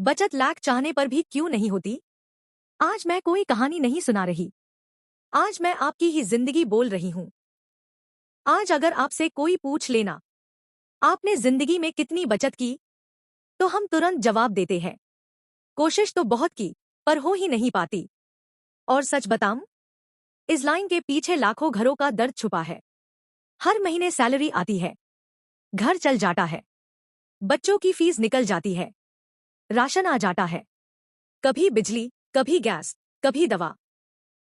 बचत लाख चाहने पर भी क्यों नहीं होती? आज मैं कोई कहानी नहीं सुना रही। आज मैं आपकी ही जिंदगी बोल रही हूं। आज अगर आपसे कोई पूछ लेना, आपने जिंदगी में कितनी बचत की, तो हम तुरंत जवाब देते हैं, कोशिश तो बहुत की, पर हो ही नहीं पाती। और सच बताऊं, इस लाइन के पीछे लाखों घरों का दर्द छुपा है। हर महीने सैलरी आती है, घर चल जाता है, बच्चों की फीस निकल जाती है, राशन आ जाता है, कभी बिजली, कभी गैस, कभी दवा।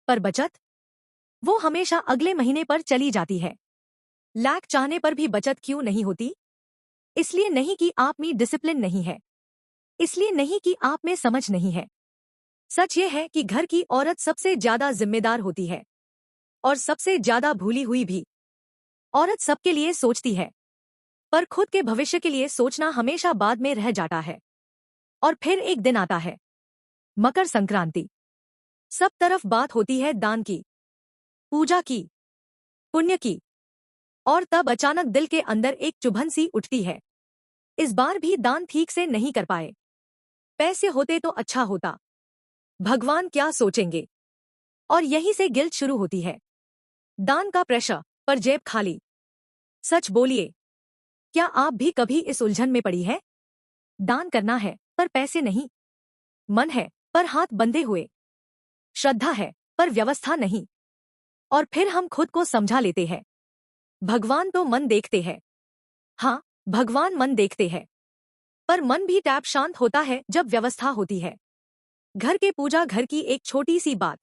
पर बचत, वो हमेशा अगले महीने पर चली जाती है। लाख चाहने पर भी बचत क्यों नहीं होती? इसलिए नहीं कि आप में डिसिप्लिन नहीं है, इसलिए नहीं कि आप में समझ नहीं है। सच ये है कि घर की औरत सबसे ज्यादा जिम्मेदार होती है, और सबसे ज्यादा भूली हुई भी। औरत सबके लिए सोचती है, पर खुद के भविष्य के लिए सोचना हमेशा बाद में रह जाता है। और फिर एक दिन आता है, मकर संक्रांति। सब तरफ बात होती है दान की, पूजा की, पुण्य की। और तब अचानक दिल के अंदर एक चुभन सी उठती है, इस बार भी दान ठीक से नहीं कर पाए। पैसे होते तो अच्छा होता, भगवान क्या सोचेंगे। और यहीं से गिल्ट शुरू होती है। दान का प्रेशर, पर जेब खाली। सच बोलिए, क्या आप भी कभी इस उलझन में पड़ी है? दान करना है, पर पैसे नहीं। मन है, पर हाथ बंधे हुए। श्रद्धा है, पर व्यवस्था नहीं। और फिर हम खुद को समझा लेते हैं, भगवान तो मन देखते हैं। हाँ, भगवान मन देखते हैं, पर मन भी टैप शांत होता है जब व्यवस्था होती है। घर के पूजा घर की एक छोटी सी बात।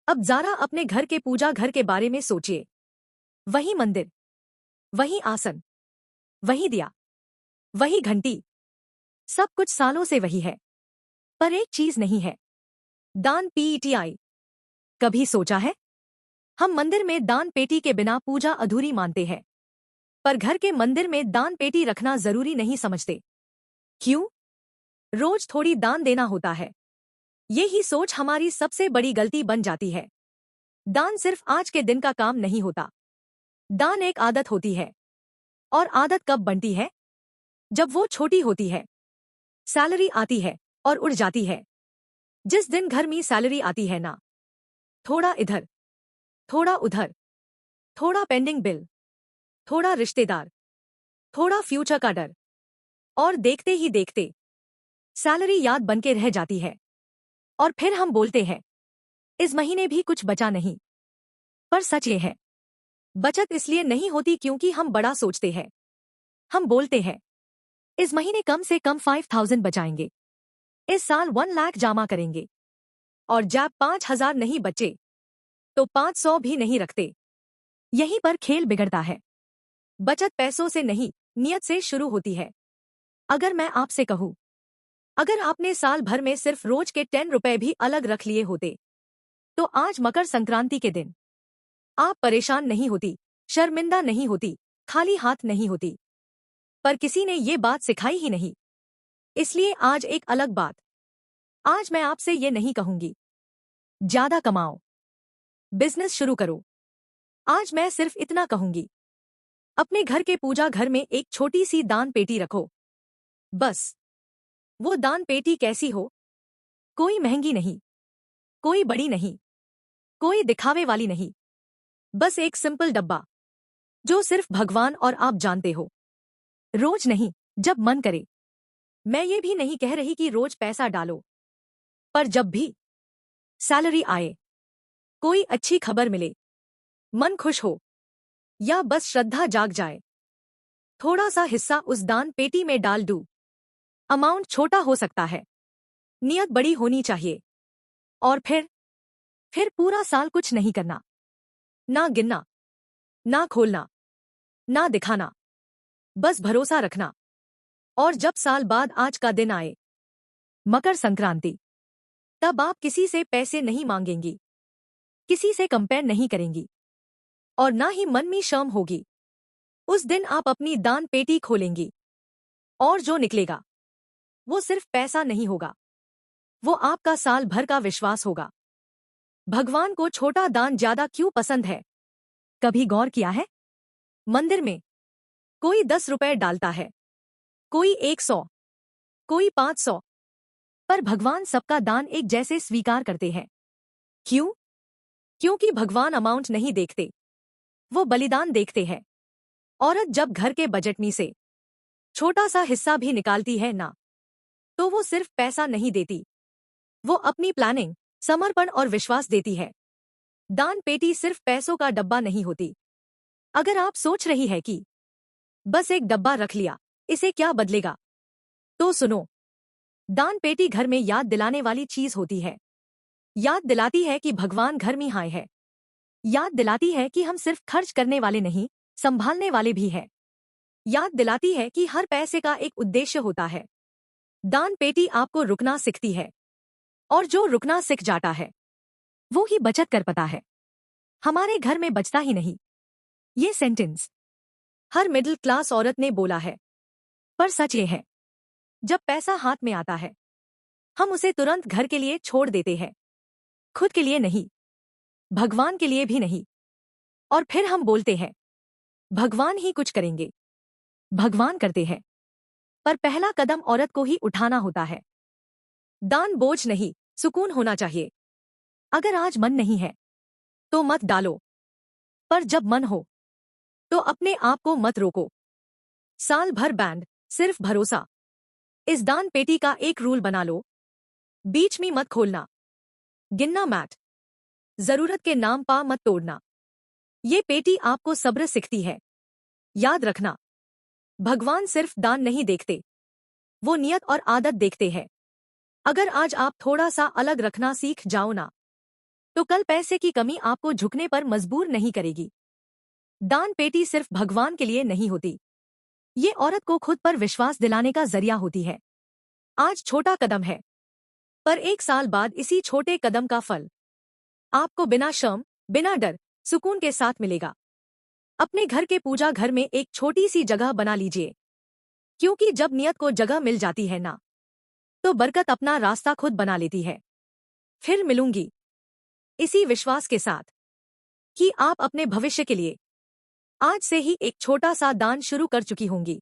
अब जरा अपने घर के पूजा घर के बारे में सोचिए। वही मंदिर, वही आसन, वही दिया, वही घंटी। सब कुछ सालों से वही है, पर एक चीज नहीं है, दान पीटीआई। कभी सोचा है? हम मंदिर में दान पेटी के बिना पूजा अधूरी मानते हैं, पर घर के मंदिर में दान पेटी रखना जरूरी नहीं समझते। क्यों? रोज थोड़ी दान देना होता है। यही सोच हमारी सबसे बड़ी गलती बन जाती है। दान सिर्फ आज के दिन का काम नहीं होता। दान एक आदत होती है। और आदत कब बनती है? जब वो छोटी होती है। सैलरी आती है और उड़ जाती है। जिस दिन घर में सैलरी आती है ना, थोड़ा इधर, थोड़ा उधर, थोड़ा पेंडिंग बिल, थोड़ा रिश्तेदार, थोड़ा फ्यूचर का डर। और देखते ही देखते सैलरी याद बनके रह जाती है। और फिर हम बोलते हैं, इस महीने भी कुछ बचा नहीं। पर सच ये है, बचत इसलिए नहीं होती क्योंकि हम बड़ा सोचते हैं। हम बोलते हैं, इस महीने कम से कम 5,000 बचाएंगे, इस साल 1 लाख जमा करेंगे। और जब 5,000 नहीं बचे, तो 500 भी नहीं रखते। यहीं पर खेल बिगड़ता है। बचत पैसों से नहीं, नियत से शुरू होती है। अगर मैं आपसे कहूं, अगर आपने साल भर में सिर्फ रोज के 10 रुपए भी अलग रख लिए होते, तो आज मकर संक्रांति के दिन आप परेशान नहीं होती, शर्मिंदा नहीं होती, खाली हाथ नहीं होती। पर किसी ने ये बात सिखाई ही नहीं। इसलिए आज एक अलग बात। आज मैं आपसे ये नहीं कहूंगी, ज्यादा कमाओ, बिजनेस शुरू करो। आज मैं सिर्फ इतना कहूंगी, अपने घर के पूजा घर में एक छोटी सी दान पेटी रखो। बस। वो दान पेटी कैसी हो? कोई महंगी नहीं, कोई बड़ी नहीं, कोई दिखावे वाली नहीं। बस एक सिंपल डब्बा, जो सिर्फ भगवान और आप जानते हो। रोज नहीं, जब मन करे। मैं ये भी नहीं कह रही कि रोज पैसा डालो, पर जब भी सैलरी आए, कोई अच्छी खबर मिले, मन खुश हो, या बस श्रद्धा जाग जाए, थोड़ा सा हिस्सा उस दान पेटी में डाल दूं। अमाउंट छोटा हो सकता है, नियत बड़ी होनी चाहिए। और फिर पूरा साल कुछ नहीं करना, ना गिनना, ना खोलना, ना दिखाना, बस भरोसा रखना। और जब साल बाद आज का दिन आए, मकर संक्रांति, तब आप किसी से पैसे नहीं मांगेंगी, किसी से कंपेयर नहीं करेंगी, और ना ही मन में शर्म होगी। उस दिन आप अपनी दान पेटी खोलेंगी, और जो निकलेगा, वो सिर्फ पैसा नहीं होगा, वो आपका साल भर का विश्वास होगा। भगवान को छोटा दान ज्यादा क्यों पसंद है? कभी गौर किया है? मंदिर में कोई 10 रुपए डालता है, कोई 100, कोई 500, पर भगवान सबका दान एक जैसे स्वीकार करते हैं। क्यों? क्योंकि भगवान अमाउंट नहीं देखते, वो बलिदान देखते हैं। औरत जब घर के बजट में से छोटा सा हिस्सा भी निकालती है ना, तो वो सिर्फ पैसा नहीं देती, वो अपनी प्लानिंग, समर्पण और विश्वास देती है। दान पेटी सिर्फ पैसों का डब्बा नहीं होती। अगर आप सोच रही है कि बस एक डब्बा रख लिया, इसे क्या बदलेगा, तो सुनो, दान पेटी घर में याद दिलाने वाली चीज होती है। याद दिलाती है कि भगवान घर में आए हैं। याद दिलाती है कि हम सिर्फ खर्च करने वाले नहीं, संभालने वाले भी हैं। याद दिलाती है कि हर पैसे का एक उद्देश्य होता है। दान पेटी आपको रुकना सिखाती है, और जो रुकना सीख जाता है वो ही बचत कर पाता है। हमारे घर में बचता ही नहीं। ये सेंटेंस हर मिडिल क्लास औरत ने बोला है, पर सच ये है, जब पैसा हाथ में आता है हम उसे तुरंत घर के लिए छोड़ देते हैं, खुद के लिए नहीं, भगवान के लिए भी नहीं। और फिर हम बोलते हैं भगवान ही कुछ करेंगे। भगवान करते हैं, पर पहला कदम औरत को ही उठाना होता है। दान बोझ नहीं, सुकून होना चाहिए। अगर आज मन नहीं है तो मत डालो, पर जब मन हो तो अपने आप को मत रोको। साल भर बैंड, सिर्फ भरोसा। इस दान पेटी का एक रूल बना लो, बीच में मत खोलना, गिनना मैट, जरूरत के नाम पा मत तोड़ना। ये पेटी आपको सब्र सिखाती है। याद रखना, भगवान सिर्फ दान नहीं देखते, वो नियत और आदत देखते हैं। अगर आज आप थोड़ा सा अलग रखना सीख जाओ ना, तो कल पैसे की कमी आपको झुकने पर मजबूर नहीं करेगी। दान पेटी सिर्फ भगवान के लिए नहीं होती, ये औरत को खुद पर विश्वास दिलाने का जरिया होती है। आज छोटा कदम है, पर एक साल बाद इसी छोटे कदम का फल आपको बिना शर्म, बिना डर, सुकून के साथ मिलेगा। अपने घर के पूजा घर में एक छोटी सी जगह बना लीजिए, क्योंकि जब नियत को जगह मिल जाती है ना, तो बरकत अपना रास्ता खुद बना लेती है। फिर मिलूंगी इसी विश्वास के साथ कि आप अपने भविष्य के लिए आज से ही एक छोटा सा दान शुरू कर चुकी होंगी।